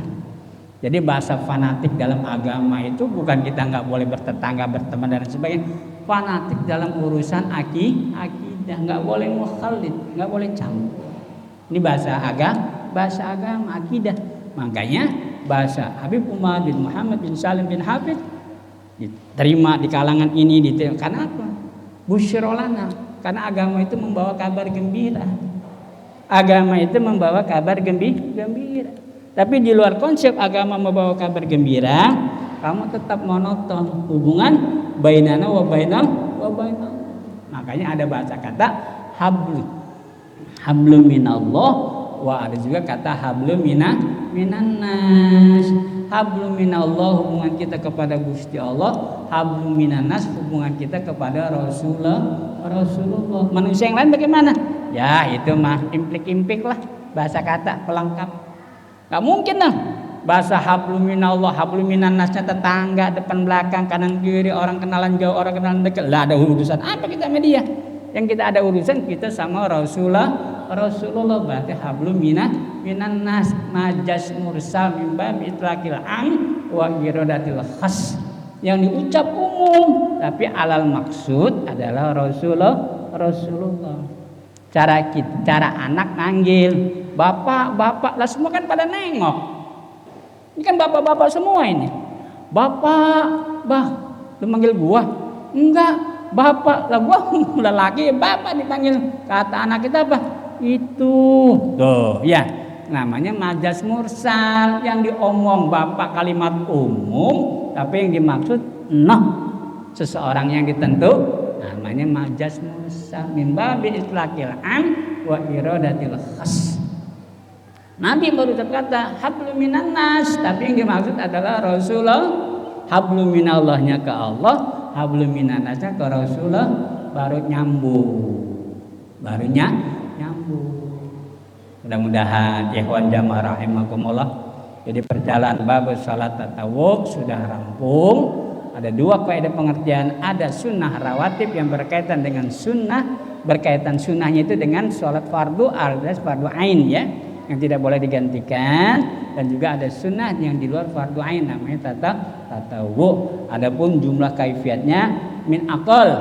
Jadi bahasa fanatik dalam agama itu bukan kita nggak boleh bertetangga, berteman dan sebagainya. Fanatik dalam urusan akidah, nggak boleh mukhalid, nggak boleh campur. Ini bahasa agama, akidah. Makanya bahasa Habib Umar bin Muhammad bin Salim bin Habib diterima di kalangan ini, diterima. Karena apa? Busyrolana. Karena agama itu membawa kabar gembira. Agama itu membawa kabar gembira. Tapi di luar konsep agama membawa kabar gembira, kamu tetap monoton hubungan bainana wa bainal. Makanya ada bahasa kata hablum minallah, wa ada juga kata hablum minannas. Hablum minallah hubungan kita kepada Gusti Allah, hablum minannas hubungan kita kepada Rasulullah. Manusia yang lain bagaimana? Ya itu mah implik-implik lah, bahasa kata pelengkap. Gak mungkin lah bahasa hablum minallah, hablum minannasnya tetangga, depan belakang, kanan kiri, orang kenalan jauh, orang kenalan dekat. Lah ada urusan apa kita sama dia? Yang kita ada urusan kita sama Rasulullah. Berarti hablum minannas, majas mursal min bab itlaqil am wa iradatil khas. Yang diucap umum tapi alal maksud adalah Rasulullah. Cara anak manggil bapak lah, semua kan pada nengok. Ini kan bapak semua ini. Bapak, lu manggil gua? Enggak, bapak lah, gua lelaki, bapak dipanggil. Kata anak kita apa? Itu. Tuh, ya. Namanya majas mursal, yang diomong bapak kalimat umum, tapi yang dimaksud seseorang yang ditentu, namanya majas mursal min babi itlaqil am wa iradatil khas. Nabi baru kata hablum minannas, tapi yang dimaksud adalah Rasulullah. Hablum minallahnya ke Allah, hablum minannasnya ke Rasulullah, baru nyambung. Mudah-mudahan ikhwan jamaah rahimakumullah. Jadi perjalanan bab salat tatawuf sudah rampung. Ada dua kaidah pengertian, ada sunnah rawatib yang berkaitan dengan sunnah, berkaitan sunnahnya itu dengan sholat fardu alias fardu ain ya, yang tidak boleh digantikan, dan juga ada sunnah yang di luar fardu ain namanya tatawuf. Adapun jumlah kaifiatnya min aqal,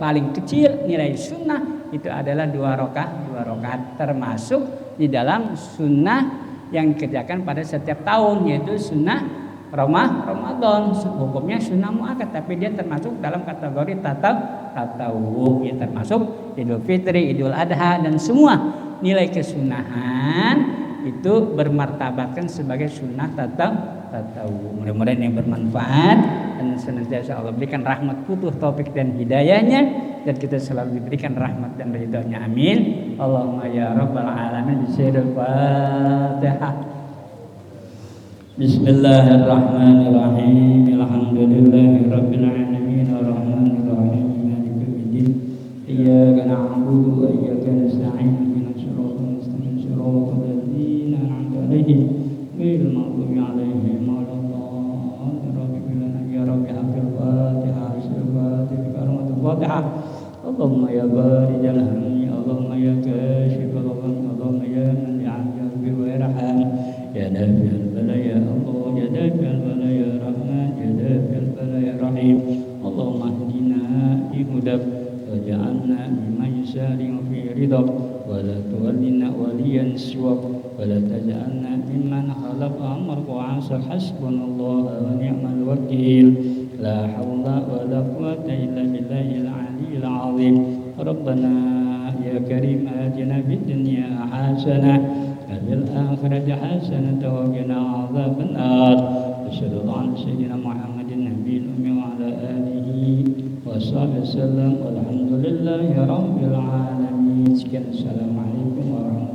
paling kecil nilai sunnah itu adalah 2 rakaat termasuk di dalam sunnah yang dikerjakan pada setiap tahun, yaitu sunnah Ramadan. Hukumnya sunnah muakkad, tapi dia termasuk dalam kategori tatawuf, ya, termasuk Idul Fitri, Idul Adha, dan semua nilai kesunahan itu bermartabatkan sebagai sunnah tatawuf. Mudah-mudahan yang bermanfaat dan senantiasa Allah berikan rahmat, putuh, taufik dan hidayahnya, dan kita selalu diberikan rahmat dan ridhonya. Amin. Allahumma ya rabbal alamin. Bismillahirrahmanirrahim. Bismillahirrahmanirrahim. Alhamdulillahi rabbil alamin arrahmanir rahim maliki yaumiddin. Iyyaka na'budu wa iyyaka nasta'in. Ihdinas siratal mustaqim siratal ladzina an'amta 'alaihim ghairil maghdubi 'alaihim waladdallin. Ya rabbi hafil Fatihah Fatihah. Allahumma ya barijal hamdi, Allahumma ya kashifal ghammi, Allahumma ya man ya'lam bi warham, ya nafi'al bala ya Allah, ya dafi'al bala ya Rahman, ya dafi'al bala ya Rahim. Allahumma hdina fi hudak waj'alna mimman yusari'u fi ridhak wa la tuwallina waliyan siwak. ولا تجعلنا ممن خلق أمرك وعصى. حسبنا الله ونعم الوكيل. لا حول ولا قوة إلا بالله العلي العظيم. ربنا يا كريم آتنا في الدنيا حسنة وفي الآخرة حسنة وقنا عذاب النار. وصلى الله على سيدنا محمد النبي الأمي وعلى آله وصحبه وسلم والحمد لله رب العالمين. Sekian, assalamualaikum warahmatullahi wabarakatuh.